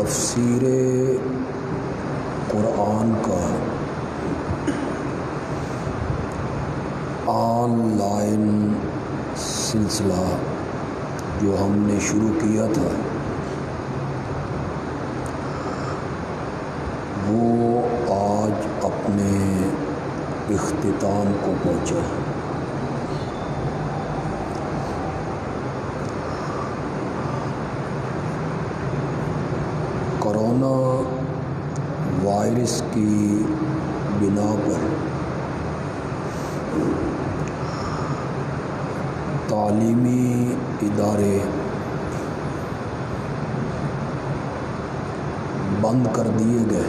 تفسیر قرآن کا on line سلسلہ جو ہم نے شروع کیا تھا وہ آج اپنے اختتام کو پہنچا۔ کرونا وائرس کی بنا پر تعلیمی ادارے بند کر دیے گئے۔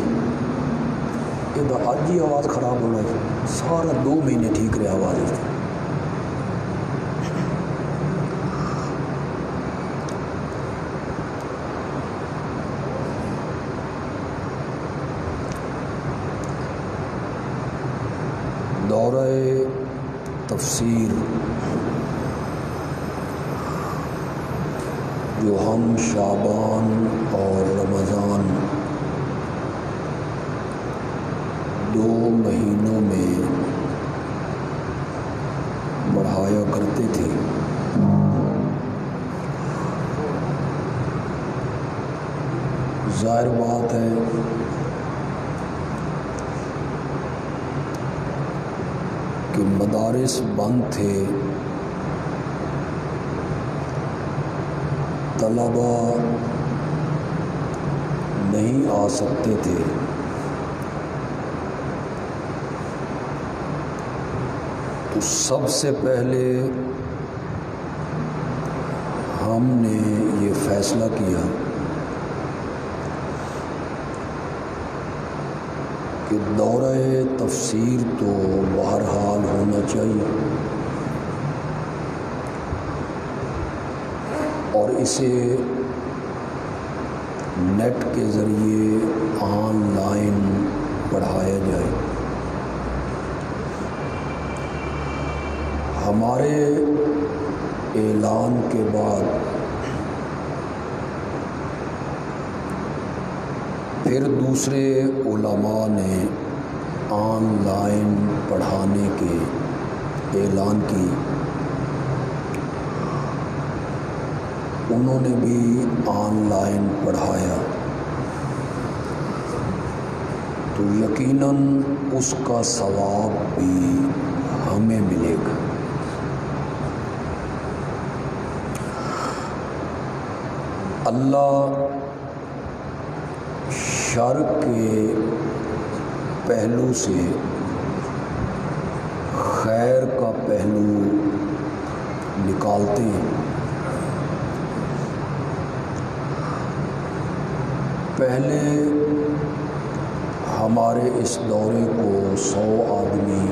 یہ آج ہی آواز خراب ہو رہا ہے، سارا 2 مہینے ٹھیک رہے آواز۔ دورہ تفسیر جو ہم شعبان اور رمضان 2 مہینوں میں بڑھایا کرتے تھے، ظاہر بات ہے کہ مدارس بند تھے، طلبا نہیں آ سکتے تھے، تو سب سے پہلے ہم نے یہ فیصلہ کیا کہ دورہ تفسیر تو بہرحال ہونا چاہیے، اور اسے نیٹ کے ذریعے آن لائن پڑھایا جائے۔ ہمارے اعلان کے بعد پھر دوسرے علماء نے آن لائن پڑھانے کے اعلان کی، انہوں نے بھی آن لائن پڑھایا، تو یقیناً اس کا ثواب بھی ہمیں ملے گا۔ اللہ شر کے پہلو سے خیر کا پہلو نکالتے ہیں۔ پہلے ہمارے اس دورے کو 100 آدمی،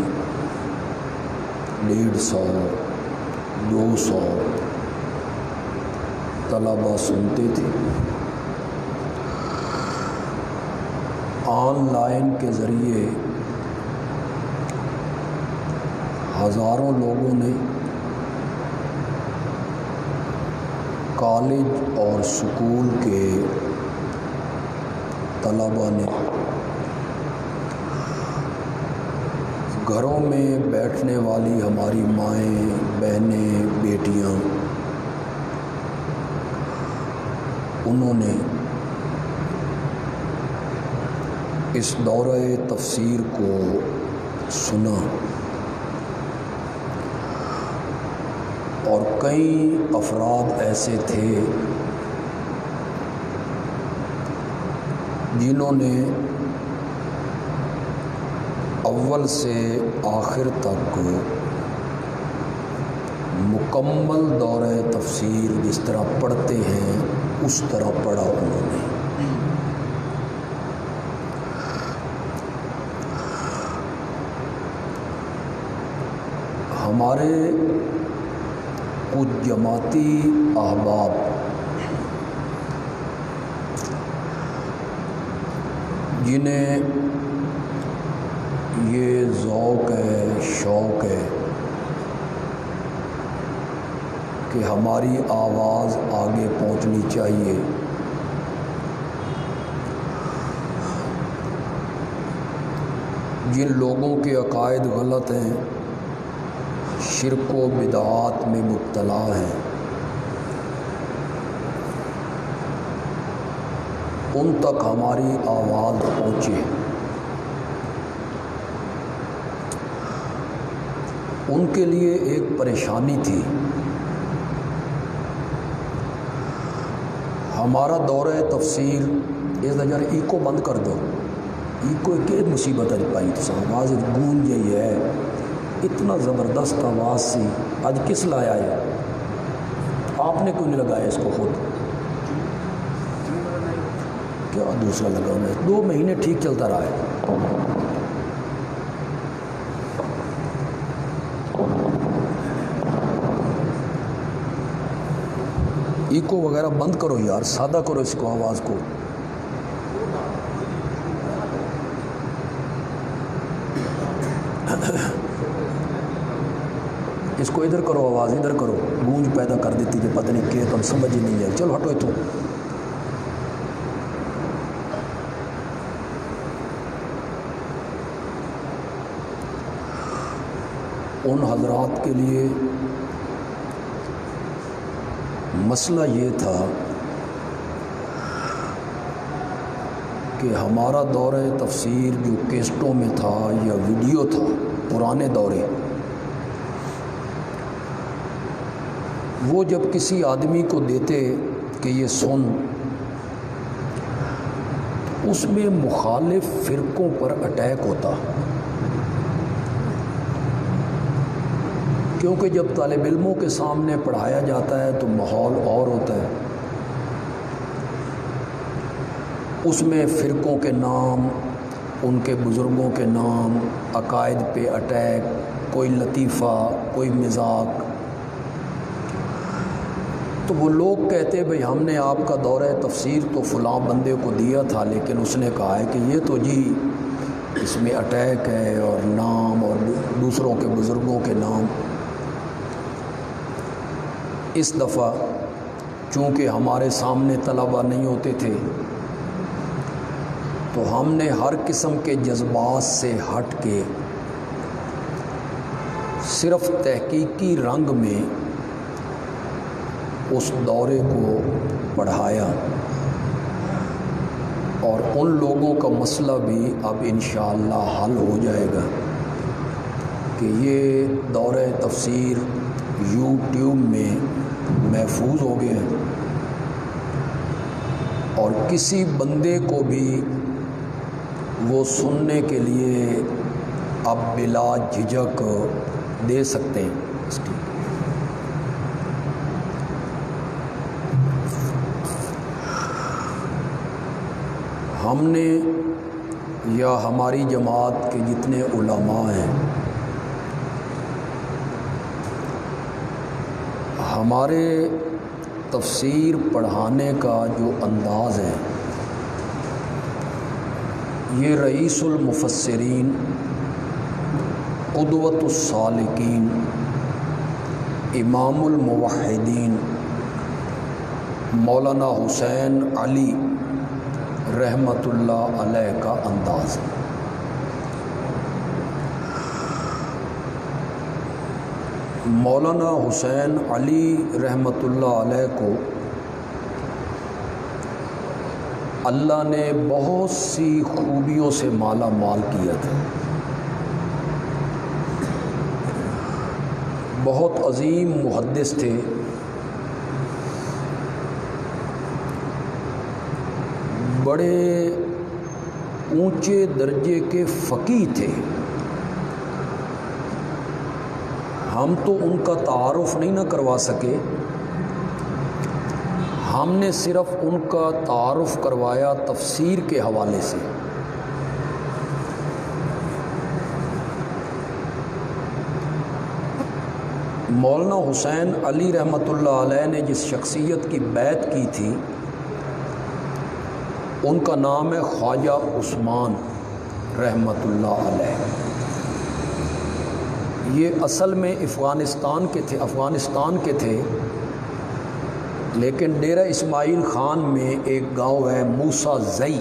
150، 200 طلبا سنتے تھے۔ آن لائن کے ذریعے ہزاروں لوگوں نے کالج اور سکول کے طلبا نے گھروں میں بیٹھنے والی ہماری مائیں، بہنیں، بیٹیاں، انہوں نے اس دورہ تفسیر کو سنا، اور کئی افراد ایسے تھے جنہوں نے اول سے آخر تک مکمل دورہ تفسیر جس طرح پڑھتے ہیں اس طرح پڑھا انہوں نے۔ ہمارے کچھ جماعتی احباب جنہیں یہ ذوق ہے، شوق ہے کہ ہماری آواز آگے پہنچنی چاہیے، جن لوگوں کے عقائد غلط ہیں، شرک و بدعات میں مبتلا ہیں، ان تک ہماری آواز پہنچے، ان کے لیے ایک پریشانی تھی۔ ہمارا دورہ تفسیر اس دجار ایکو بند کر دو، ایکو ایک مصیبت اج پائی تو آواز گونج جئی ہے، اتنا زبردست آواز سی، آج کس لایا ہے؟ آپ نے کیوں نہیں لگایا اس کو خود؟ کیا دوسرا لگانا ہے؟ 2 مہینے ٹھیک چلتا رہا ہے۔ ایکو وغیرہ بند کرو یار، سادہ کرو اس کو، آواز کو۔ اس کو ادھر کرو، آواز ادھر کرو، گونج پیدا کر دیتی کہ پتہ نہیں کہ تم سمجھ ہی نہیں جائے۔ چلو ہٹو تو۔ ان حضرات کے لیے مسئلہ یہ تھا کہ ہمارا دورہ تفسیر جو کیسٹوں میں تھا یا ویڈیو تھا پرانے دورے، وہ جب کسی آدمی کو دیتے کہ یہ سن، اس میں مخالف فرقوں پر اٹیک ہوتا، کیونکہ جب طالب علموں کے سامنے پڑھایا جاتا ہے تو ماحول اور ہوتا ہے، اس میں فرقوں کے نام، ان کے بزرگوں کے نام، عقائد پہ اٹیک، کوئی لطیفہ، کوئی مذاق۔ تو وہ لوگ کہتے بھئی ہم نے آپ کا دورہ تفسیر تو فلاں بندے کو دیا تھا، لیکن اس نے کہا ہے کہ یہ تو جی اس میں اٹیک ہے اور نام اور دوسروں کے بزرگوں کے نام۔ اس دفعہ چونکہ ہمارے سامنے طلبہ نہیں ہوتے تھے تو ہم نے ہر قسم کے جذبات سے ہٹ کے صرف تحقیقی رنگ میں اس دورے کو پڑھایا، اور ان لوگوں کا مسئلہ بھی اب انشاءاللہ حل ہو جائے گا کہ یہ دورہ تفسیر یوٹیوب میں محفوظ ہو گئے ہیں، اور کسی بندے کو بھی وہ سننے کے لیے اب بلا جھجک دے سکتے ہیں۔ ہم نے یا ہماری جماعت کے جتنے علماء ہیں، ہمارے تفسیر پڑھانے کا جو انداز ہے، یہ رئیس المفسرین، قدوۃ السالکین، امام الموحدین مولانا حسین علی رحمۃ اللہ علیہ کا انداز ہے۔ مولانا حسین علی رحمۃ اللہ علیہ کو اللہ نے بہت سی خوبیوں سے مالا مال کیا تھا، بہت عظیم محدث تھے، بڑے اونچے درجے کے فقیہ تھے۔ ہم تو ان کا تعارف نہیں نہ کروا سکے، ہم نے صرف ان کا تعارف کروایا تفسیر کے حوالے سے۔ مولانا حسین علی رحمۃ اللہ علیہ نے جس شخصیت کی بیعت کی تھی ان کا نام ہے خواجہ عثمان رحمۃ اللہ علیہ۔ یہ اصل میں افغانستان کے تھے، لیکن ڈیرہ اسماعیل خان میں ایک گاؤں ہے موسیٰ زئی،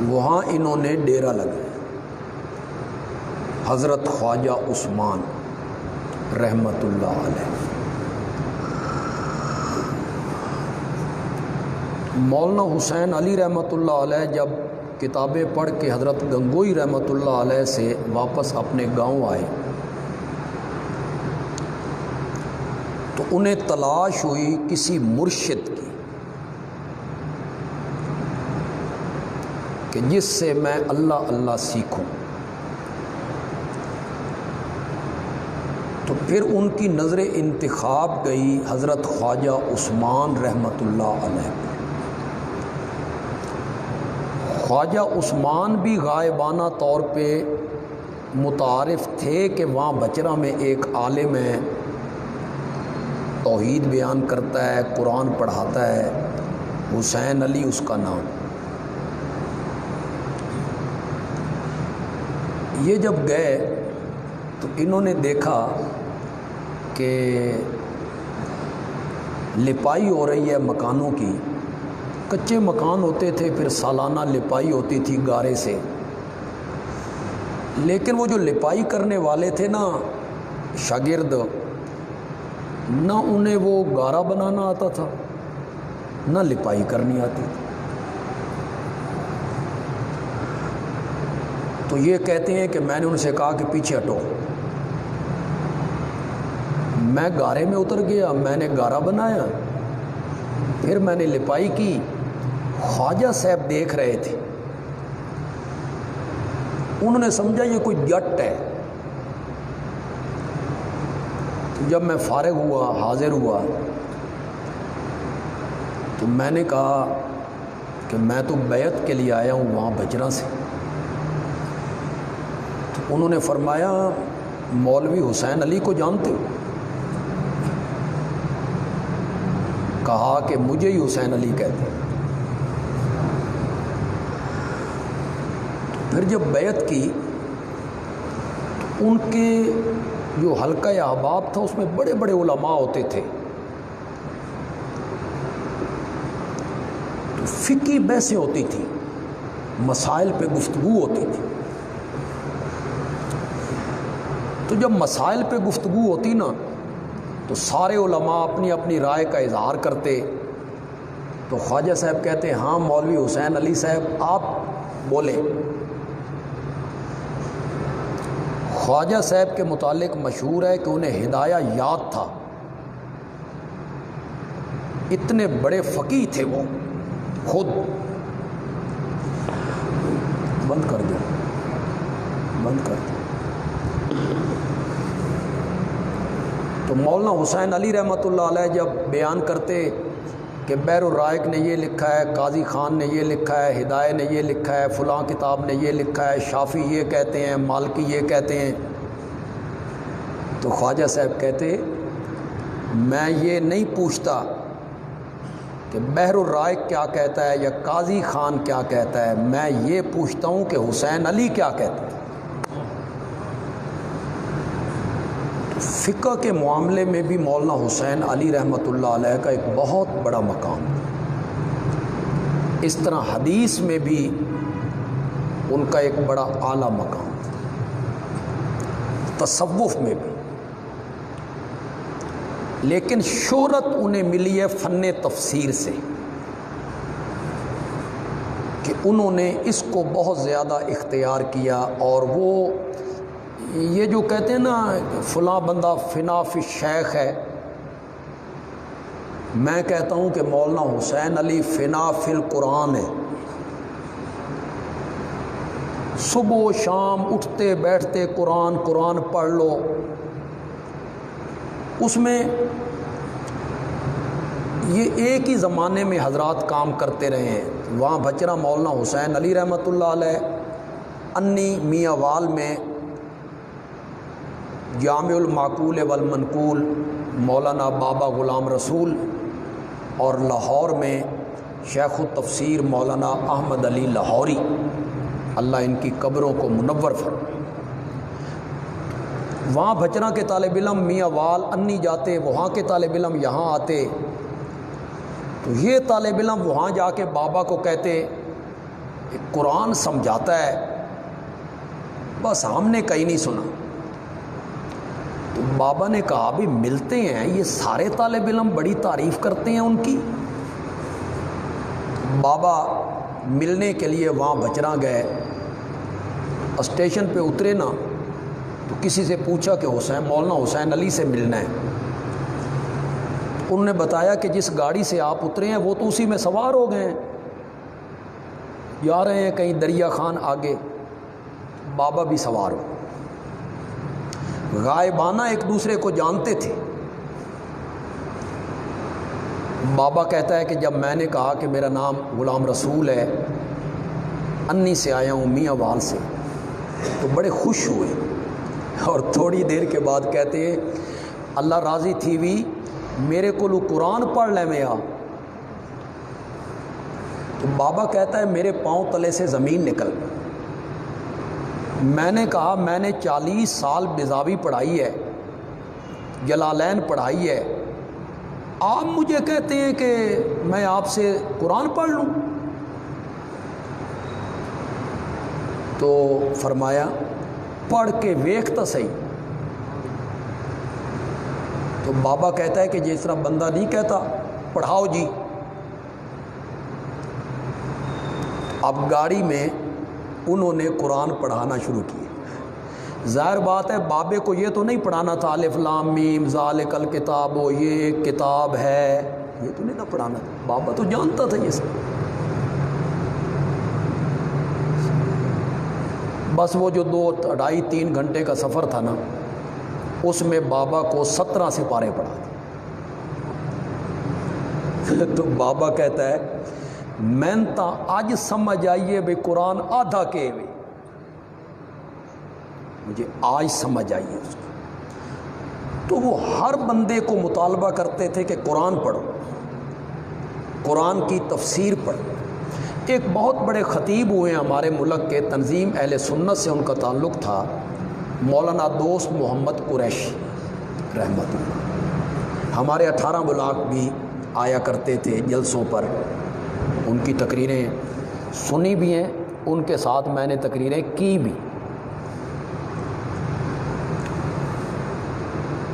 وہاں انہوں نے ڈیرا لگایا۔ حضرت خواجہ عثمان رحمۃ اللہ علیہ، مولانا حسین علی رحمۃ اللہ علیہ جب کتابیں پڑھ کے حضرت گنگوئی رحمۃ اللہ علیہ سے واپس اپنے گاؤں آئے تو انہیں تلاش ہوئی کسی مرشد کی کہ جس سے میں اللہ اللہ سیکھوں۔ تو پھر ان کی نظر انتخاب گئی حضرت خواجہ عثمان رحمۃ اللہ علیہ۔ خواجہ عثمان بھی غائبانہ طور پہ متعارف تھے کہ وہاں بچرا میں ایک عالم ہے، توحید بیان کرتا ہے، قرآن پڑھاتا ہے، حسین علی اس کا نام۔ یہ جب گئے تو انہوں نے دیکھا کہ لپائی ہو رہی ہے مکانوں کی، کچے مکان ہوتے تھے، پھر سالانہ لپائی ہوتی تھی گارے سے، لیکن وہ جو لپائی کرنے والے تھے نا شاگرد، نہ انہیں وہ گارا بنانا آتا تھا نہ لپائی کرنی آتی تھی۔ تو یہ کہتے ہیں کہ میں نے ان سے کہا کہ پیچھے ہٹو، میں گارے میں اتر گیا، میں نے گارا بنایا، پھر میں نے لپائی کی۔ خواجہ صاحب دیکھ رہے تھے، انہوں نے سمجھا یہ کوئی جٹ ہے۔ جب میں فارغ ہوا، حاضر ہوا، تو میں نے کہا کہ میں تو بیعت کے لیے آیا ہوں وہاں بجرا سے۔ تو انہوں نے فرمایا مولوی حسین علی کو جانتے ہو؟ کہا کہ مجھے ہی حسین علی کہتے ہیں۔ پھر جب بیعت کی تو ان کے جو حلقہ احباب تھا اس میں بڑے بڑے علماء ہوتے تھے، تو فقہی بحثیں ہوتی تھیں، مسائل پہ گفتگو ہوتی تھی۔ تو جب مسائل پہ گفتگو ہوتی نا تو سارے علماء اپنی اپنی رائے کا اظہار کرتے۔ تو خواجہ صاحب کہتے ہاں مولوی حسین علی صاحب آپ بولیں۔ خواجہ صاحب کے متعلق مشہور ہے کہ انہیں ہدایہ یاد تھا، اتنے بڑے فقیہ تھے وہ خود۔ بند کر دو، بند کر دو۔ تو مولانا حسین علی رحمۃ اللہ علیہ جب بیان کرتے کہ بحر الرائق نے یہ لکھا ہے، قاضی خان نے یہ لکھا ہے، ہدایہ نے یہ لکھا ہے، فلاں کتاب نے یہ لکھا ہے، شافعی یہ کہتے ہیں، مالکی یہ کہتے ہیں، تو خواجہ صاحب کہتے میں یہ نہیں پوچھتا کہ بحر الرائق کیا کہتا ہے یا قاضی خان کیا کہتا ہے، میں یہ پوچھتا ہوں کہ حسین علی کیا کہتا ہے۔ فقہ کے معاملے میں بھی مولانا حسین علی رحمۃ اللہ علیہ کا ایک بہت بڑا مقام، اس طرح حدیث میں بھی ان کا ایک بڑا اعلیٰ مقام، تصوف میں بھی۔ لیکن شہرت انہیں ملی ہے فن تفسیر سے، کہ انہوں نے اس کو بہت زیادہ اختیار کیا، اور وہ یہ جو کہتے ہیں نا فلاں بندہ فنا فی شیخ ہے، میں کہتا ہوں کہ مولانا حسین علی فنا فی القرآن ہے۔ صبح و شام اٹھتے بیٹھتے قرآن پڑھ لو، اس میں یہ ایک ہی زمانے میں حضرات کام کرتے رہے ہیں۔ وہاں بچرا مولانا حسین علی رحمۃ اللہ علیہ، انی میاں وال میں جامع المعقول والمنقول مولانا بابا غلام رسول، اور لاہور میں شیخ التفسیر مولانا احمد علی لاہوری، اللہ ان کی قبروں کو منور فرمائے۔ وہاں بچرا کے طالب علم میاں وال انی جاتے، وہاں کے طالب علم یہاں آتے، تو یہ طالب علم وہاں جا کے بابا کو کہتے قرآن سمجھاتا ہے، بس ہم نے کہیں نہیں سنا۔ تو بابا نے کہا بھی ملتے ہیں، یہ سارے طالب علم بڑی تعریف کرتے ہیں ان کی۔ بابا ملنے کے لیے وہاں بچراں گئے، اسٹیشن پہ اترے نا تو کسی سے پوچھا کہ حسین مولانا حسین علی سے ملنا ہے۔ انہوں نے بتایا کہ جس گاڑی سے آپ اترے ہیں وہ تو اسی میں سوار ہو گئے ہیں، جا رہے ہیں کہیں دریا خان آگے۔ بابا بھی سوار ہو، غائبانہ ایک دوسرے کو جانتے تھے۔ بابا کہتا ہے کہ جب میں نے کہا کہ میرا نام غلام رسول ہے، انی سے آیا ہوں میاں وال سے، تو بڑے خوش ہوئے، اور تھوڑی دیر کے بعد کہتے ہیں اللہ راضی تھی وی میرے کو قرآن پڑھ لے میں آ۔ تو بابا کہتا ہے میرے پاؤں تلے سے زمین نکل۔ میں نے کہا میں نے 40 سال بیضاوی پڑھائی ہے، جلالین پڑھائی ہے، آپ مجھے کہتے ہیں کہ میں آپ سے قرآن پڑھ لوں؟ تو فرمایا پڑھ کے ویکھ تا صحیح۔ تو بابا کہتا ہے کہ جس طرح بندہ نہیں کہتا پڑھاؤ جی۔ اب گاڑی میں انہوں نے قرآن پڑھانا شروع کیے۔ ظاہر بات ہے بابے کو یہ تو نہیں پڑھانا تھا الف لام میم ذالک الکتاب، یہ ایک کتاب ہے، یہ تو نہیں نہ پڑھانا تھا، بابا تو جانتا تھا یہ سب۔ بس وہ جو 2 2.5 3 گھنٹے کا سفر تھا نا، اس میں بابا کو 17 سپارے پڑھا تھے۔ تو بابا کہتا ہے میں تا آج سمجھ آئیے بھئی قرآن آدھا کے بھی، مجھے آج سمجھ آئیے اس کو۔ تو وہ ہر بندے کو مطالبہ کرتے تھے کہ قرآن پڑھو، قرآن کی تفسیر پڑھو۔ ایک بہت بڑے خطیب ہوئے ہمارے ملک کے، تنظیم اہل سنت سے ان کا تعلق تھا، مولانا دوست محمد قریشی رحمۃ اللہ۔ ہمارے 18 بلاک بھی آیا کرتے تھے جلسوں پر، ان کی تقریریں سنی بھی ہیں، ان کے ساتھ میں نے تقریریں کی بھی۔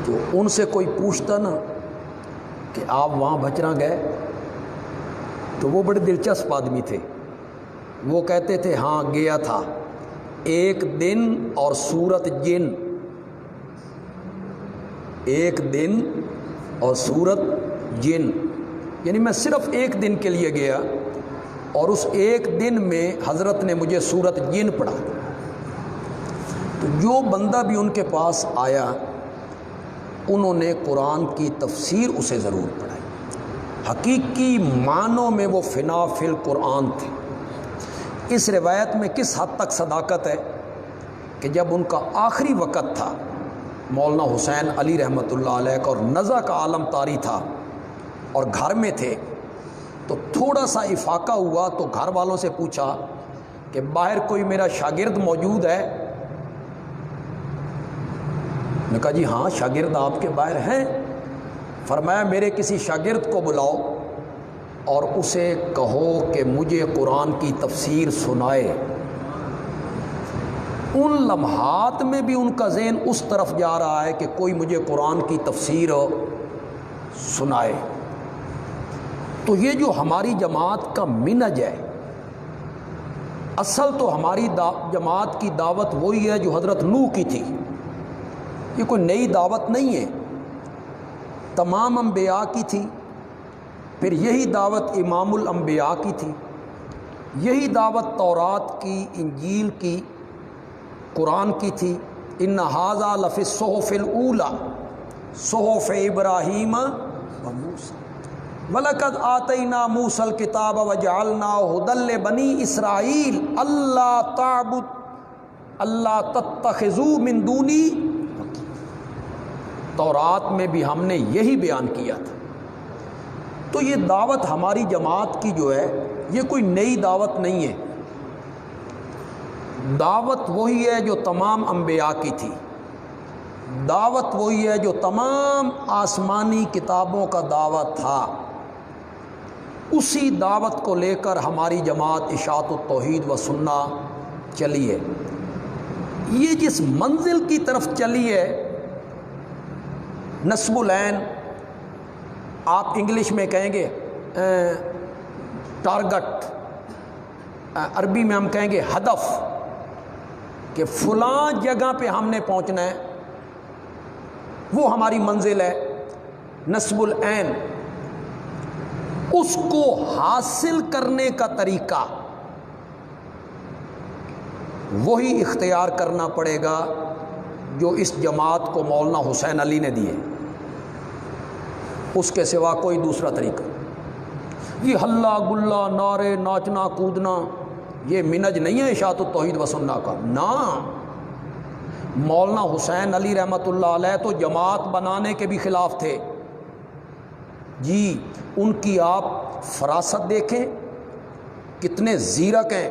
تو ان سے کوئی پوچھتا نا کہ آپ وہاں بچراں گئے، تو وہ بڑے دلچسپ آدمی تھے، وہ کہتے تھے ہاں گیا تھا، ایک دن اور صورت جن، ایک دن اور صورت جن، یعنی میں صرف ایک دن کے لیے گیا اور اس ایک دن میں حضرت نے مجھے صورت جن پڑھا۔ تو جو بندہ بھی ان کے پاس آیا انہوں نے قرآن کی تفسیر اسے ضرور پڑھائی، حقیقی معنوں میں وہ فنا فی القرآن تھے۔ اس روایت میں کس حد تک صداقت ہے کہ جب ان کا آخری وقت تھا، مولانا حسین علی رحمۃ اللہ علیہ کا، اور نزع کا عالم طاری تھا اور گھر میں تھے، تو تھوڑا سا افاقہ ہوا تو گھر والوں سے پوچھا کہ باہر کوئی میرا شاگرد موجود ہے؟ نے کہا جی ہاں شاگرد آپ کے باہر ہیں۔ فرمایا میرے کسی شاگرد کو بلاؤ اور اسے کہو کہ مجھے قرآن کی تفسیر سنائے۔ ان لمحات میں بھی ان کا ذہن اس طرف جا رہا ہے کہ کوئی مجھے قرآن کی تفسیر سنائے۔ تو یہ جو ہماری جماعت کا منہج ہے، اصل تو ہماری جماعت کی دعوت وہی ہے جو حضرت نوح کی تھی، یہ کوئی نئی دعوت نہیں ہے، تمام انبیاء کی تھی، پھر یہی دعوت امام الانبیاء کی تھی، یہی دعوت تورات کی، انجیل کی، قرآن کی تھی۔ ان ھذا لفی الصحف الاولی صحف ابراہیم و موسیٰ وَلَقَدْ آتَيْنَا مُوسَى الْكِتَابَ وَجَعَلْنَاهُ هُدًى لِبَنِي إِسْرَائِيلَ أَلَّا تَتَّخِذُوا مِن دُونِي وَكِيلًا۔ تورات میں بھی ہم نے یہی بیان کیا تھا۔ تو یہ دعوت ہماری جماعت کی جو ہے یہ کوئی نئی دعوت نہیں ہے، دعوت وہی ہے جو تمام انبیاء کی تھی، دعوت وہی ہے جو تمام آسمانی کتابوں کا دعوت تھا۔ اسی دعوت کو لے کر ہماری جماعت اشاعت التوحید و سنہ چلی ہے۔ یہ جس منزل کی طرف چلی ہے، نصب العین، آپ انگلش میں کہیں گے ٹارگٹ، عربی میں ہم کہیں گے ہدف، کہ فلاں جگہ پہ ہم نے پہنچنا ہے، وہ ہماری منزل ہے نصب العین۔ اس کو حاصل کرنے کا طریقہ وہی اختیار کرنا پڑے گا جو اس جماعت کو مولانا حسین علی نے دیے، اس کے سوا کوئی دوسرا طریقہ۔ یہ ہلا گلا، نعرے، ناچنا کودنا، یہ منج نہیں ہے اشاعت التوحید و سنہ کا، نا۔ مولانا حسین علی رحمۃ اللہ علیہ تو جماعت بنانے کے بھی خلاف تھے جی۔ ان کی آپ فراست دیکھیں، کتنے زیرک ہیں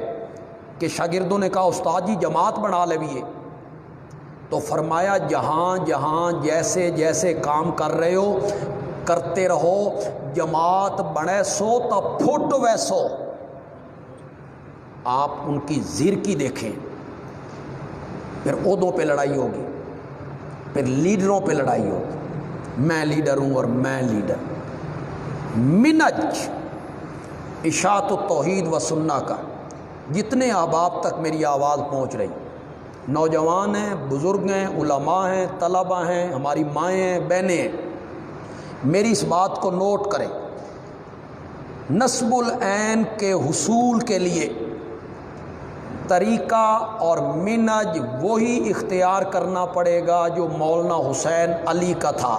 کہ شاگردوں نے کہا استاد جی جماعت بنا لیے، تو فرمایا جہاں جہاں جیسے جیسے کام کر رہے ہو کرتے رہو، جماعت بنے سو تا پھٹ ویسو۔ آپ ان کی زیرکی دیکھیں، پھر عہدوں پہ لڑائی ہوگی، پھر لیڈروں پہ لڑائی ہوگی، میں لیڈر ہوں اور میں لیڈر۔ منج اشاعت التوحید و سنہ کا جتنے احباب تک میری آواز پہنچ رہی، نوجوان ہیں، بزرگ ہیں، علماء ہیں، طلباء ہیں، ہماری مائیں ہیں، بہنیں ہیں، میری اس بات کو نوٹ کریں۔ نصب العین کے حصول کے لیے طریقہ اور منج وہی اختیار کرنا پڑے گا جو مولانا حسین علی کا تھا۔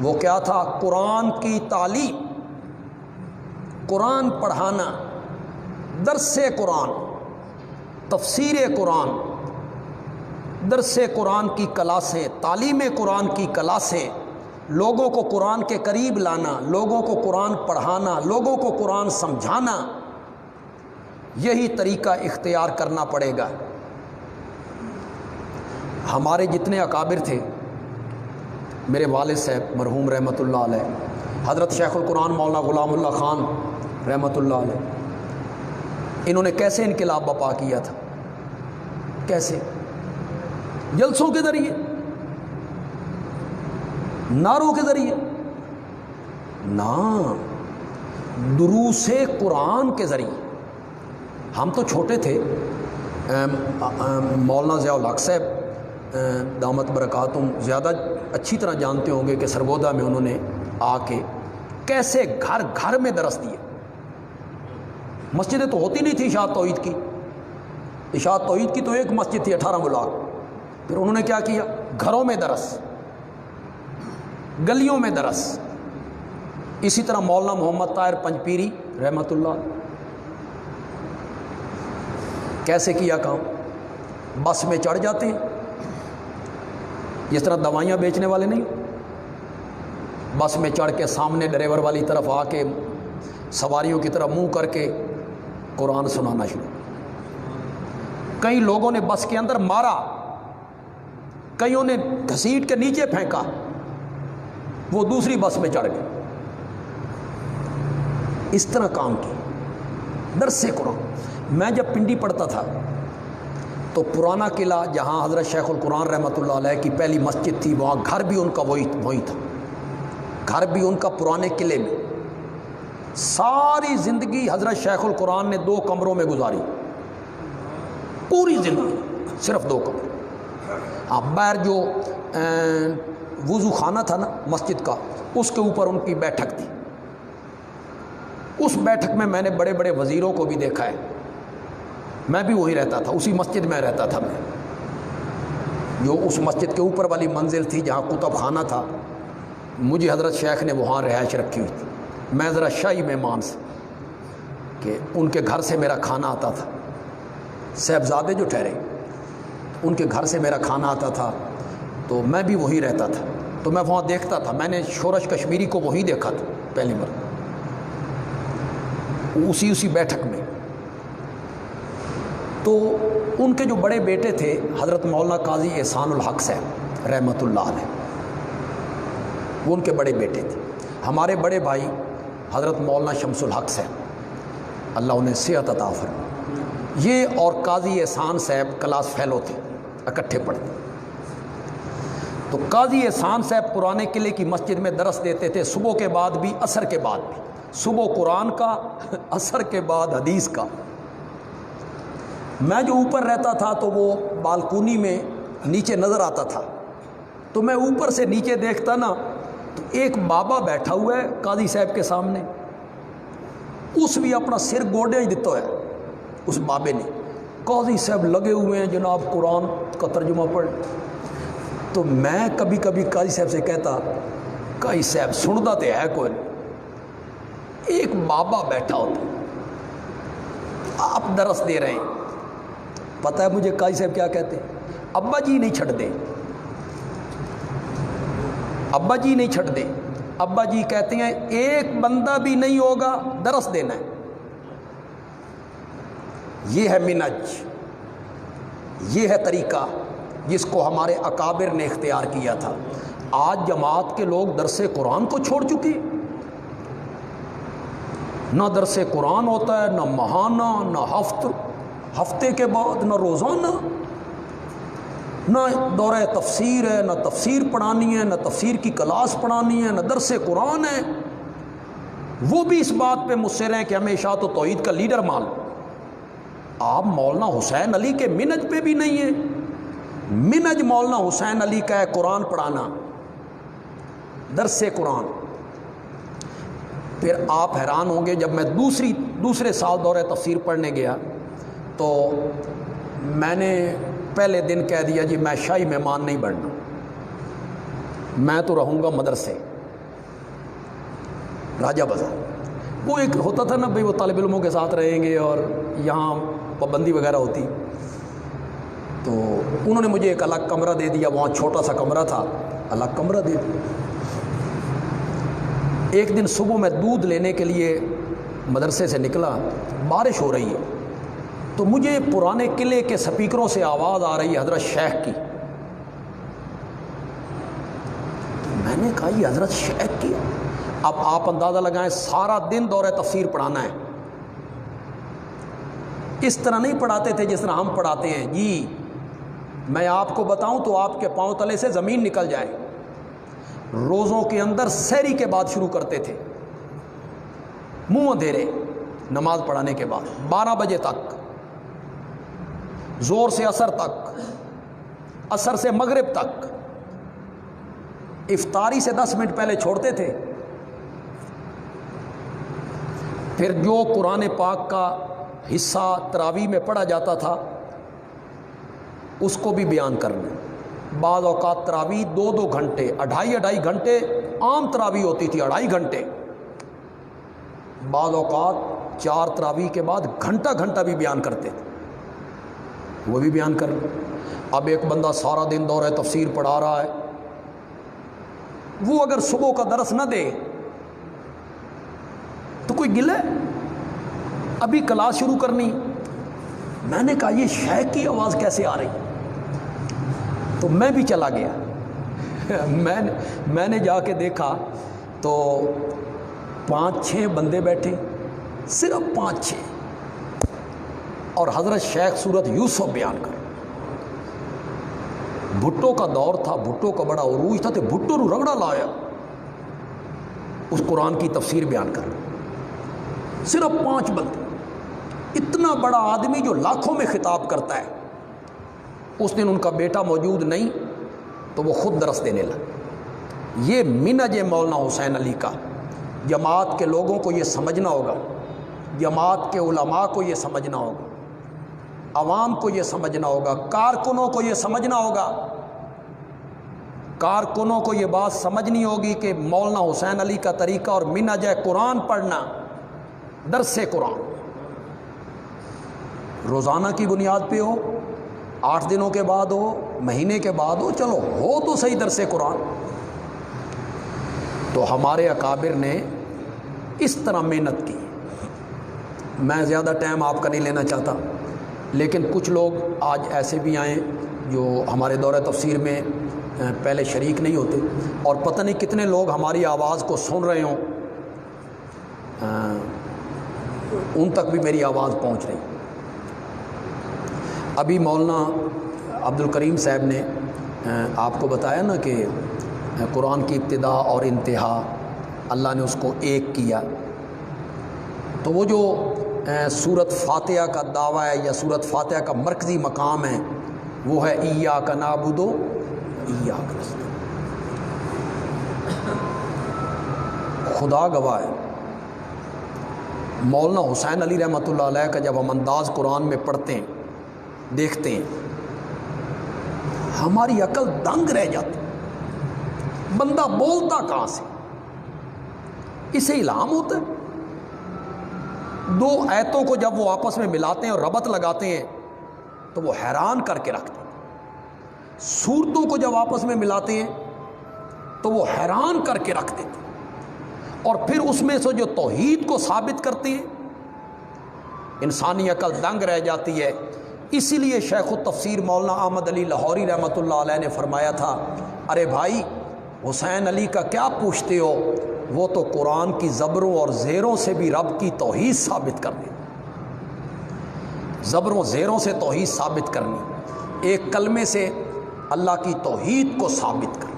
وہ کیا تھا؟ قرآن کی تعلیم، قرآن پڑھانا، درس قرآن، تفسیر قرآن، درس قرآن کی کلاسیں، تعلیم قرآن کی کلاسیں، لوگوں کو قرآن کے قریب لانا، لوگوں کو قرآن پڑھانا، لوگوں کو قرآن سمجھانا، یہی طریقہ اختیار کرنا پڑے گا۔ ہمارے جتنے اکابر تھے، میرے والد صاحب مرحوم رحمۃ اللہ علیہ، حضرت شیخ القرآن مولانا غلام اللہ خان رحمۃ اللہ علیہ، انہوں نے کیسے انقلاب برپا کیا تھا؟ کیسے؟ جلسوں کے ذریعے، نعروں کے ذریعے، نا، دروس قرآن کے ذریعے۔ ہم تو چھوٹے تھے، مولانا ضیاء الحق صاحب دامت برکاتہم زیادہ اچھی طرح جانتے ہوں گے کہ سرگودا میں انہوں نے آ کے کیسے گھر گھر میں درس دیے۔ مسجدیں تو ہوتی نہیں تھی اشاعت توحید کی، اشاعت توحید کی تو ایک مسجد تھی 18 بلاک، پھر انہوں نے کیا کیا؟ گھروں میں درس، گلیوں میں درس۔ اسی طرح مولانا محمد طاہر پنجپیری رحمۃ اللہ کیسے کیا کام؟ بس میں چڑھ جاتے ہیں، جس طرح دوائیاں بیچنے والے نہیں، بس میں چڑھ کے سامنے ڈرائیور والی طرف آ کے سواریوں کی طرف منہ کر کے قرآن سنانا شروع۔ کئی لوگوں نے بس کے اندر مارا، کئیوں نے گھسیٹ کے نیچے پھینکا، وہ دوسری بس میں چڑھ گئے۔ اس طرح کام کی درس قرآن۔ میں جب پنڈی پڑھتا تھا تو پرانا قلعہ جہاں حضرت شیخ القرآن رحمۃ اللہ علیہ کی پہلی مسجد تھی، وہاں گھر بھی ان کا وہی تھا، گھر بھی ان کا پرانے قلعے میں۔ ساری زندگی حضرت شیخ القرآن نے 2 کمروں میں گزاری، پوری زندگی صرف 2 کمرے۔ باہر جو وضو خانہ تھا نا مسجد کا، اس کے اوپر ان کی بیٹھک تھی۔ اس بیٹھک میں نے بڑے بڑے وزیروں کو بھی دیکھا ہے، میں بھی وہی رہتا تھا، اسی مسجد میں رہتا تھا میں، جو اس مسجد کے اوپر والی منزل تھی جہاں کتب خانہ تھا، مجھے حضرت شیخ نے وہاں رہائش رکھی ہوئی تھی۔ میں ذرا شاہی مہمان سے کہ ان کے گھر سے میرا کھانا آتا تھا، صاحبزادے جو ٹھہرے ان کے گھر سے میرا کھانا آتا تھا، تو میں بھی وہی رہتا تھا، تو میں وہاں دیکھتا تھا۔ میں نے شورش کشمیری کو وہی دیکھا تھا پہلی بار، اسی بیٹھک میں۔ تو ان کے جو بڑے بیٹے تھے حضرت مولانا قاضی احسان الحق صاحب رحمۃ اللہ علیہ، وہ ان کے بڑے بیٹے تھے۔ ہمارے بڑے بھائی حضرت مولانا شمس الحق صاحب، اللہ انہیں صحت عطا فرمائے، یہ اور قاضی احسان صاحب کلاس فیلو تھے، اکٹھے پڑھتے۔ تو قاضی احسان صاحب پرانے قلعے کی مسجد میں درس دیتے تھے، صبح کے بعد بھی عصر کے بعد بھی، صبح قرآن کا، عصر کے بعد حدیث کا۔ میں جو اوپر رہتا تھا تو وہ بالکونی میں نیچے نظر آتا تھا، تو میں اوپر سے نیچے دیکھتا نا تو ایک بابا بیٹھا ہوا ہے قاضی صاحب کے سامنے، اس بھی اپنا سر گوڈے ہی دیتا ہے اس بابے نے، قاضی صاحب لگے ہوئے ہیں جناب قرآن کا ترجمہ پڑھ۔ تو میں کبھی کبھی قاضی صاحب سے کہتا، قاضی صاحب سنتا تو ہے کوئی، ایک بابا بیٹھا ہوتا آپ درس دے رہے ہیں۔ پتہ ہے مجھے قاضی صاحب کیا کہتے؟ ابا جی نہیں چھٹ دے، ابا جی نہیں چھٹ دے، ابا جی کہتے ہیں ایک بندہ بھی نہیں ہوگا درس دینا ہے۔ یہ ہے منج، یہ ہے طریقہ جس کو ہمارے اکابر نے اختیار کیا تھا۔ آج جماعت کے لوگ درس قرآن کو چھوڑ چکے، نہ درس قرآن ہوتا ہے، نہ ماہانہ، نہ ہفتے کے بعد، نہ روزانہ، نہ دورہ تفسیر ہے، نہ تفسیر پڑھانی ہے، نہ تفسیر کی کلاس پڑھانی ہے، نہ درس قرآن ہے۔ وہ بھی اس بات پہ مصر ہیں کہ ہمیں اشاعت و توحید کا لیڈر مان لو۔ آپ مولانا حسین علی کے منج پہ بھی نہیں ہیں۔ منج مولانا حسین علی کا ہے قرآن پڑھانا، درس قرآن۔ پھر آپ حیران ہوں گے، جب میں دوسرے سال دورہ تفسیر پڑھنے گیا تو میں نے پہلے دن کہہ دیا جی میں شاہی مہمان نہیں بننا، میں تو رہوں گا مدرسے راجہ بازار۔ وہ ایک ہوتا تھا نا بھئی، وہ طالب علموں کے ساتھ رہیں گے اور یہاں پابندی وغیرہ ہوتی، تو انہوں نے مجھے ایک الگ کمرہ دے دیا، وہاں چھوٹا سا کمرہ تھا، الگ کمرہ دے دیا۔ ایک دن صبح میں دودھ لینے کے لیے مدرسے سے نکلا، بارش ہو رہی ہے، تو مجھے پرانے قلعے کے سپیکروں سے آواز آ رہی ہے حضرت شیخ کی۔ تو میں نے کہا یہ حضرت شیخ کی؟ اب آپ اندازہ لگائیں، سارا دن دورہ تفسیر پڑھانا ہے، اس طرح نہیں پڑھاتے تھے جس طرح ہم پڑھاتے ہیں جی۔ میں آپ کو بتاؤں تو آپ کے پاؤں تلے سے زمین نکل جائے۔ روزوں کے اندر سحری کے بعد شروع کرتے تھے، منہ اندھیرے نماز پڑھانے کے بعد 12 بجے تک، زور سے عصر تک، عصر سے مغرب تک، افطاری سے 10 منٹ پہلے چھوڑتے تھے۔ پھر جو قرآن پاک کا حصہ تراویح میں پڑھا جاتا تھا اس کو بھی بیان کرنا۔ بعض اوقات تراویح 2 گھنٹے، 2.5 گھنٹے، عام تراویح ہوتی تھی 2.5 گھنٹے، بعض اوقات 4 تراویح کے بعد گھنٹہ بھی بیان کرتے تھے، وہ بھی بیان کرنا۔ اب ایک بندہ سارا دن دورہ تفسیر پڑھا رہا ہے، وہ اگر صبح کا درس نہ دے تو کوئی گلہ ہے؟ ابھی کلاس شروع کرنی۔ میں نے کہا یہ شیخ کی آواز کیسے آ رہی؟ تو میں بھی چلا گیا، میں نے جا کے دیکھا تو 5-6 بندے بیٹھے، صرف 5-6، اور حضرت شیخ سورت یوسف بیان کر۔ بھٹو کا دور تھا، بھٹو کا بڑا عروج تھا، تو بھٹو رو رگڑا لایا اس قرآن کی تفسیر بیان کر، صرف 5 بندے۔ اتنا بڑا آدمی جو لاکھوں میں خطاب کرتا ہے، اس دن ان کا بیٹا موجود نہیں تو وہ خود درس دینے لگا۔ یہ منج مولانا حسین علی کا۔ جماعت کے لوگوں کو یہ سمجھنا ہوگا، جماعت کے علماء کو یہ سمجھنا ہوگا، عوام کو یہ سمجھنا ہوگا، کارکنوں کو یہ سمجھنا ہوگا۔ کارکنوں کو یہ بات سمجھنی ہوگی کہ مولانا حسین علی کا طریقہ اور منج ہے قرآن پڑھنا، درس قرآن روزانہ کی بنیاد پہ ہو، 8 دنوں کے بعد ہو، مہینے کے بعد ہو، چلو ہو تو صحیح درس قرآن۔ تو ہمارے اکابر نے اس طرح محنت کی۔ میں زیادہ ٹائم آپ کا نہیں لینا چاہتا، لیکن کچھ لوگ آج ایسے بھی آئیں جو ہمارے دورہ تفسیر میں پہلے شریک نہیں ہوتے، اور پتہ نہیں کتنے لوگ ہماری آواز کو سن رہے ہوں۔ ان تک بھی میری آواز پہنچ رہی۔ ابھی مولانا عبد الکریم صاحب نے آپ کو بتایا نا کہ قرآن کی ابتدا اور انتہا اللہ نے اس کو ایک کیا، تو وہ جو سورۃ فاتحہ کا دعویٰ ہے یا سورۃ فاتحہ کا مرکزی مقام ہے وہ ہے ایاک نعبد و ایاک نستعین۔ خدا گواہ ہے، مولانا حسین علی رحمۃ اللہ علیہ کا جب ہم انداز قرآن میں پڑھتے ہیں دیکھتے ہیں ہماری عقل دنگ رہ جاتی، بندہ بولتا کہاں سے، اسے الہام ہوتا ہے۔ دو آیتوں کو جب وہ آپس میں ملاتے ہیں اور ربط لگاتے ہیں تو وہ حیران کر کے رکھتے ہیں، صورتوں کو جب آپس میں ملاتے ہیں تو وہ حیران کر کے رکھ دیتے ہیں، اور پھر اس میں سے جو توحید کو ثابت کرتے ہیں انسانی عقل دنگ رہ جاتی ہے۔ اسی لیے شیخ التفسیر مولانا احمد علی لاہوری رحمۃ اللہ علیہ نے فرمایا تھا، ارے بھائی حسین علی کا کیا پوچھتے ہو، وہ تو قرآن کی زبروں اور زیروں سے بھی رب کی توحید ثابت کرنی، زبروں زیروں سے توحید ثابت کرنی، ایک کلمے سے اللہ کی توحید کو ثابت کرنی۔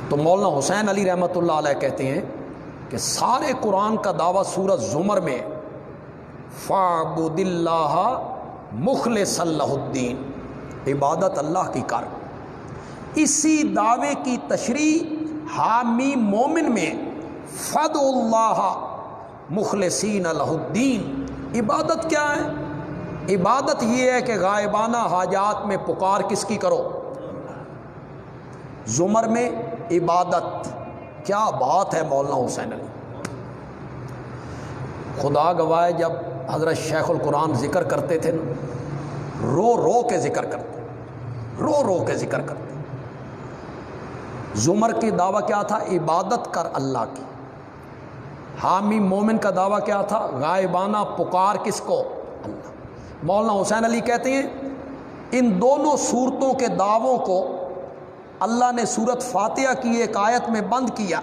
تو مولانا حسین علی رحمۃ اللہ علیہ کہتے ہیں کہ سارے قرآن کا دعویٰ سورۃ زمر میں فَاعْبُدِ اللَّهَ مُخْلِصًا لَهُ الدِّينَ، عبادت اللہ کی کر۔ اسی دعوے کی تشریح حامی مومن میں فَادْعُوا اللَّهَ مُخْلِصِينَ لَهُ الدِّينَ۔ عبادت کیا ہے؟ عبادت یہ ہے کہ غائبانہ حاجات میں پکار کس کی کرو؟ زمر میں عبادت، کیا بات ہے مولانا حسین علی، خدا گواہ جب حضرت شیخ القرآن ذکر کرتے تھے نا، رو رو کے ذکر کرتے، رو رو کے ذکر کرتے۔ زمر کی دعویٰ کیا تھا؟ عبادت کر اللہ کی۔ حامی مومن کا دعویٰ کیا تھا؟ غائبانہ پکار کس کو؟ اللہ۔ مولانا حسین علی کہتے ہیں ان دونوں صورتوں کے دعووں کو اللہ نے سورۃ فاتحہ کی ایک آیت میں بند کیا۔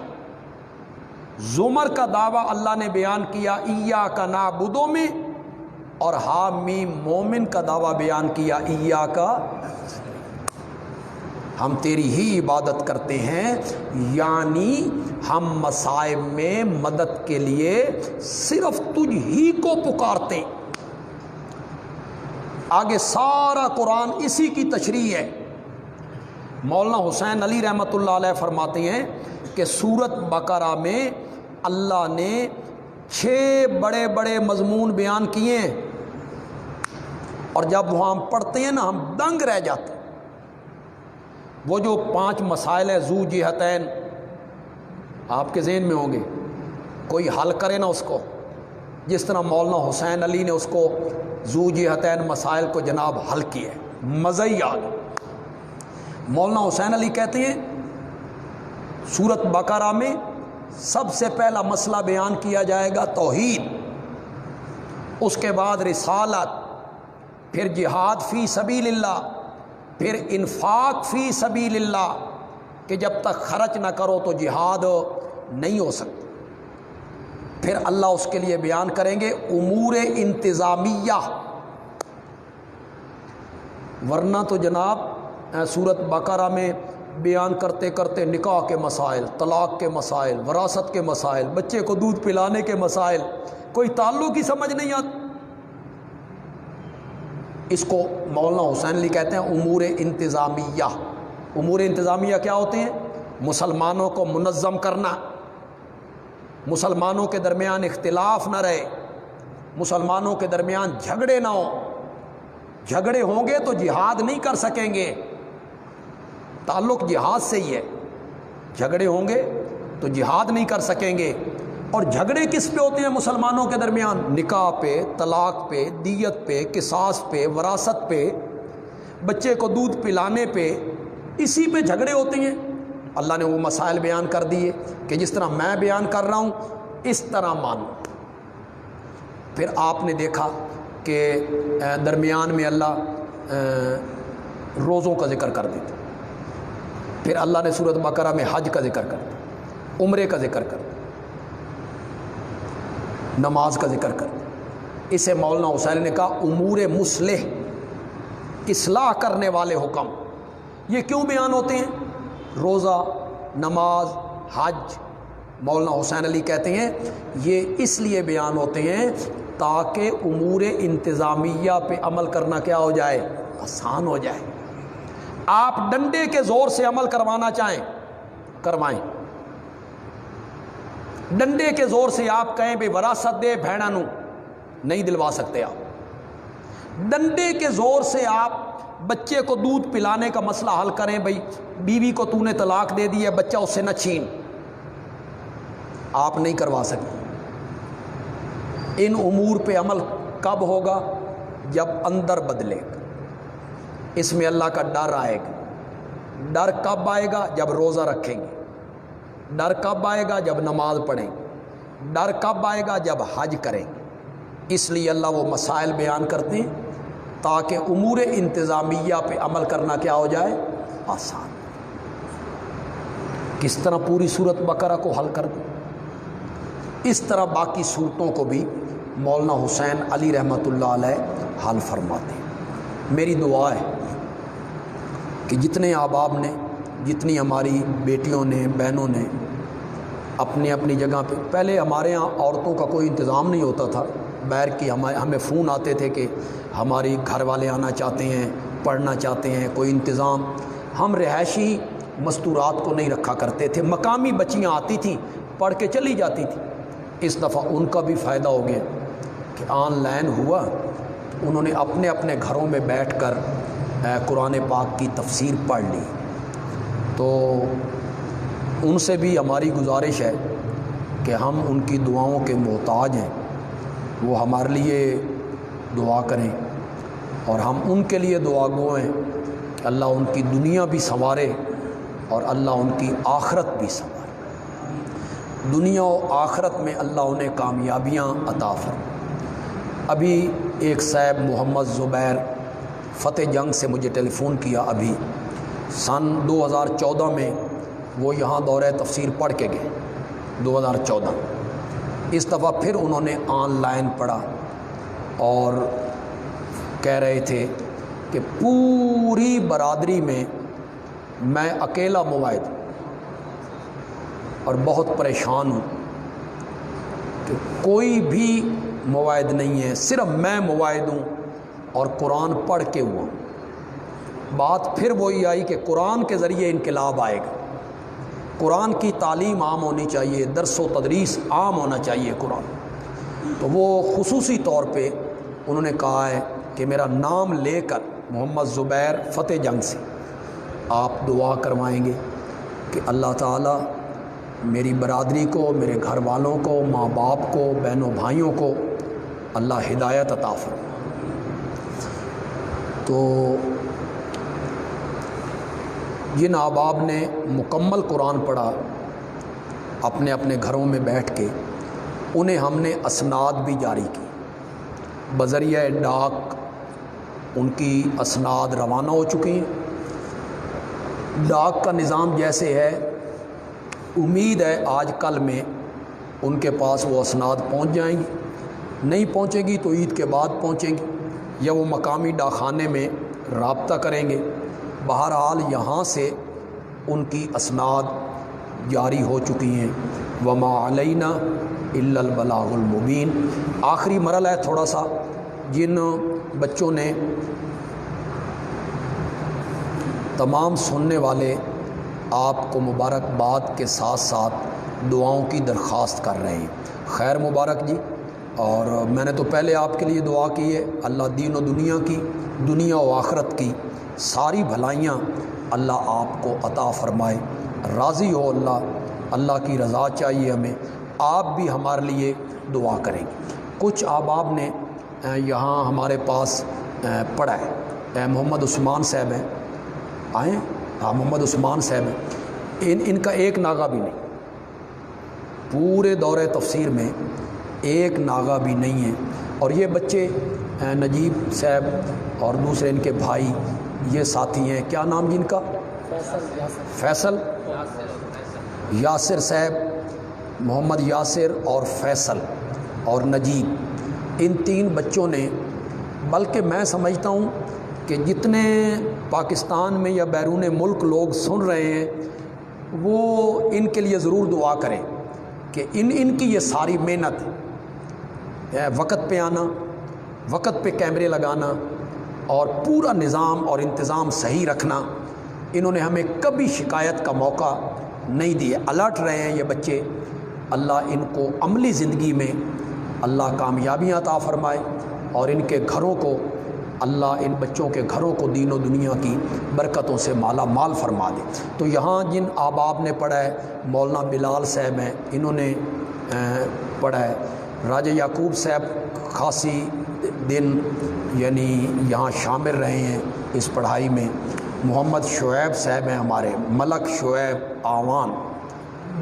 زمر کا دعویٰ اللہ نے بیان کیا ایاک نعبد میں، اور حامیم مومن کا دعویٰ بیان کیا ایاک، ہم تیری ہی عبادت کرتے ہیں، یعنی ہم مصائب میں مدد کے لیے صرف تجھ ہی کو پکارتے ہیں۔ آگے سارا قرآن اسی کی تشریح ہے۔ مولانا حسین علی رحمۃ اللہ علیہ فرماتے ہیں کہ سورۃ بقرہ میں اللہ نے 6 بڑے بڑے مضمون بیان کیے ہیں، اور جب وہ ہم پڑھتے ہیں نا ہم دنگ رہ جاتے ہیں۔ وہ جو 5 مسائل ہیں ذو جہتین، آپ کے ذہن میں ہوں گے، کوئی حل کرے نا اس کو، جس طرح مولانا حسین علی نے اس کو ذو جہتین مسائل کو جناب حل کیا ہے، مزہ ہی آ گیا۔ مولانا حسین علی کہتے ہیں سورۃ بقرہ میں سب سے پہلا مسئلہ بیان کیا جائے گا توحید، اس کے بعد رسالت، پھر جہاد فی سبیل اللہ، پھر انفاق فی سبیل اللہ کہ جب تک خرچ نہ کرو تو جہاد نہیں ہو سکتا، پھر اللہ اس کے لیے بیان کریں گے امور انتظامیہ، ورنہ تو جناب سورۃ بقرہ میں بیان کرتے کرتے نکاح کے مسائل، طلاق کے مسائل، وراثت کے مسائل، بچے کو دودھ پلانے کے مسائل، کوئی تعلق ہی سمجھ نہیں آتا۔ اس کو مولانا حسین علی کہتے ہیں امور انتظامیہ۔ امور انتظامیہ کیا ہوتے ہیں؟ مسلمانوں کو منظم کرنا، مسلمانوں کے درمیان اختلاف نہ رہے، مسلمانوں کے درمیان جھگڑے نہ ہوں، جھگڑے ہوں گے تو جہاد نہیں کر سکیں گے، تعلق جہاد سے ہی ہے، جھگڑے ہوں گے تو جہاد نہیں کر سکیں گے۔ اور جھگڑے کس پہ ہوتے ہیں مسلمانوں کے درمیان؟ نکاح پہ، طلاق پہ، دیت پہ، قصاص پہ، وراثت پہ، بچے کو دودھ پلانے پہ، اسی پہ جھگڑے ہوتے ہیں۔ اللہ نے وہ مسائل بیان کر دیے کہ جس طرح میں بیان کر رہا ہوں اس طرح مانو۔ پھر آپ نے دیکھا کہ درمیان میں اللہ روزوں کا ذکر کر دیتا، پھر اللہ نے سورۃ بقرہ میں حج کا ذکر کر دیا، عمرے کا ذکر کر دیا، نماز کا ذکر کر دیا۔ اسے مولانا حسین نے کہا امور مصلح، اصلاح کرنے والے حکم۔ یہ کیوں بیان ہوتے ہیں؟ روزہ، نماز، حج۔ مولانا حسین علی کہتے ہیں یہ اس لیے بیان ہوتے ہیں تاکہ امور انتظامیہ پہ عمل کرنا کیا ہو جائے؟ آسان ہو جائے۔ آپ ڈنڈے کے زور سے عمل کروانا چاہیں کروائیں، ڈنڈے کے زور سے آپ کہیں بھئی وراثت دے بھیڑا نو، نہیں دلوا سکتے آپ۔ ڈنڈے کے زور سے آپ بچے کو دودھ پلانے کا مسئلہ حل کریں، بھئی بیوی کو تو نے طلاق دے دی ہے، بچہ اس سے نہ چھین، آپ نہیں کروا سکتے۔ ان امور پہ عمل کب ہوگا؟ جب اندر بدلے گا، اس میں اللہ کا ڈر آئے گا۔ ڈر کب آئے گا؟ جب روزہ رکھیں گے۔ ڈر کب آئے گا؟ جب نماز پڑھیں گے۔ ڈر کب آئے گا؟ جب حج کریں گے۔ اس لیے اللہ وہ مسائل بیان کرتے ہیں تاکہ امور انتظامیہ پہ عمل کرنا کیا ہو جائے؟ آسان۔ کس طرح پوری سورت بقرہ کو حل کر دیں، اس طرح باقی صورتوں کو بھی مولانا حسین علی رحمۃ اللہ علیہ حل فرماتے ہیں۔ میری دعا ہے کہ جتنے احباب نے، جتنی ہماری بیٹیوں نے، بہنوں نے اپنی اپنی جگہ پہ، پہلے ہمارے ہاں عورتوں کا کوئی انتظام نہیں ہوتا تھا، بہر کی ہمیں فون آتے تھے کہ ہماری گھر والے آنا چاہتے ہیں، پڑھنا چاہتے ہیں، کوئی انتظام۔ ہم رہائشی مستورات کو نہیں رکھا کرتے تھے، مقامی بچیاں آتی تھیں، پڑھ کے چلی جاتی تھیں۔ اس دفعہ ان کا بھی فائدہ ہو گیا کہ آن لائن ہوا، انہوں نے اپنے اپنے گھروں میں بیٹھ کر قرآن پاک کی تفسیر پڑھ لی۔ تو ان سے بھی ہماری گزارش ہے کہ ہم ان کی دعاؤں کے محتاج ہیں، وہ ہمارے لیے دعا کریں اور ہم ان کے لیے دعا گو ہیں کہ اللہ ان کی دنیا بھی سنوارے اور اللہ ان کی آخرت بھی سنوارے۔ دنیا و آخرت میں اللہ انہیں کامیابیاں عطا فرمائے۔ ابھی ایک صاحب محمد زبیر فتح جنگ سے مجھے ٹیلی فون کیا، ابھی سن 2014 میں وہ یہاں دورہ تفسیر پڑھ کے گئے، 2014۔ اس دفعہ پھر انہوں نے آن لائن پڑھا اور کہہ رہے تھے کہ پوری برادری میں میں اکیلا موعد ہوں اور بہت پریشان ہوں کہ کوئی بھی موعد نہیں ہے، صرف میں موعد ہوں اور قرآن پڑھ کے ہوا۔ بات پھر وہی آئی کہ قرآن کے ذریعے انقلاب آئے گا، قرآن کی تعلیم عام ہونی چاہیے، درس و تدریس عام ہونا چاہیے قرآن۔ تو وہ خصوصی طور پہ انہوں نے کہا ہے کہ میرا نام لے کر محمد زبیر فتح جنگ سے آپ دعا کروائیں گے کہ اللہ تعالیٰ میری برادری کو، میرے گھر والوں کو، ماں باپ کو، بہنوں بھائیوں کو اللہ ہدایت عطا فرمائے۔ تو جن احباب نے مکمل قرآن پڑھا اپنے اپنے گھروں میں بیٹھ کے، انہیں ہم نے اسناد بھی جاری کی، بذریعہ ڈاک ان کی اسناد روانہ ہو چکی ہیں۔ ڈاک کا نظام جیسے ہے، امید ہے آج کل میں ان کے پاس وہ اسناد پہنچ جائیں گی، نہیں پہنچے گی تو عید کے بعد پہنچیں گی، یا وہ مقامی ڈاکخانے میں رابطہ کریں گے۔ بہرحال یہاں سے ان کی اسناد جاری ہو چکی ہیں۔ وما علینا الا البلاغ المبین۔ آخری مرحلہ ہے تھوڑا سا، جن بچوں نے، تمام سننے والے آپ کو مبارکباد کے ساتھ ساتھ دعاؤں کی درخواست کر رہے ہیں۔ خیر مبارک جی، اور میں نے تو پہلے آپ کے لیے دعا کی ہے، اللہ دین و دنیا کی، دنیا و آخرت کی ساری بھلائیاں اللہ آپ کو عطا فرمائے، راضی ہو اللہ کی رضا چاہیے ہمیں۔ آپ بھی ہمارے لیے دعا کریں گے۔ کچھ احباب نے یہاں ہمارے پاس پڑھا ہے، محمد عثمان صاحب ہیں، آئیں، ہاں محمد عثمان صاحب ہیں، ان کا ایک ناغہ بھی نہیں، پورے دورہ تفسیر میں ایک ناغہ بھی نہیں ہے۔ اور یہ بچے نجیب صاحب اور دوسرے ان کے بھائی، یہ ساتھی ہیں، کیا نام جن کا؟ فیصل، یاسر صاحب، محمد یاسر اور فیصل، اور نجیب، ان 3 بچوں نے، بلکہ میں سمجھتا ہوں کہ جتنے پاکستان میں یا بیرون ملک لوگ سن رہے ہیں وہ ان کے لیے ضرور دعا کریں کہ ان کی یہ ساری محنت، وقت پہ آنا، وقت پہ کیمرے لگانا اور پورا نظام اور انتظام صحیح رکھنا، انہوں نے ہمیں کبھی شکایت کا موقع نہیں دیا، الرٹ رہے ہیں یہ بچے۔ اللہ ان کو عملی زندگی میں اللہ کامیابیاں عطا فرمائے اور ان کے گھروں کو، اللہ ان بچوں کے گھروں کو دین و دنیا کی برکتوں سے مالا مال فرما دے۔ تو یہاں جن احباب نے پڑھا ہے، مولانا بلال صاحب ہیں، انہوں نے پڑھا ہے، راجہ یعقوب صاحب خاصی دن یعنی یہاں شامل رہے ہیں اس پڑھائی میں، محمد شعیب صاحب ہیں ہمارے، ملک شعیب آوان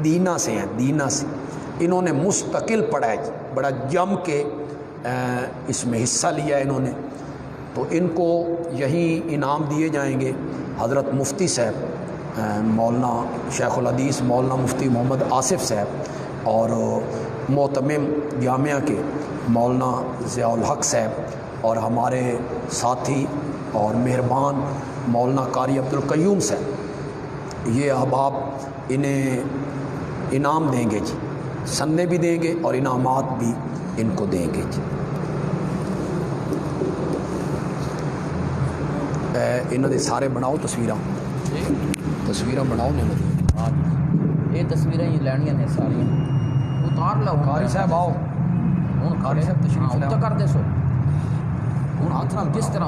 دینا سے ہیں، دینا سے، انہوں نے مستقل پڑھا ہے، بڑا جم کے اس میں حصہ لیا ہے انہوں نے، تو ان کو یہیں انعام دیے جائیں گے۔ حضرت مفتی صاحب مولانا شیخ الحدیث مولانا مفتی محمد آصف صاحب اور معتمم جامعہ کے مولانا ضیاء الحق صاحب اور ہمارے ساتھی اور مہربان مولانا قاری عبد القیوم صاحب، یہ احباب انہیں انعام دیں گے جی، سندیں بھی دیں گے اور انعامات بھی ان کو دیں گے جی۔ انہوں نے سارے بناؤ تصویراں بناؤ نے یہ تصویریں ہی لینیاں نے ساری اتار لو۔ قاری صاحب آؤ، ہوں قاری صاحب تشریف لے کر دے سو ہوں ہاتھ نال جس طرح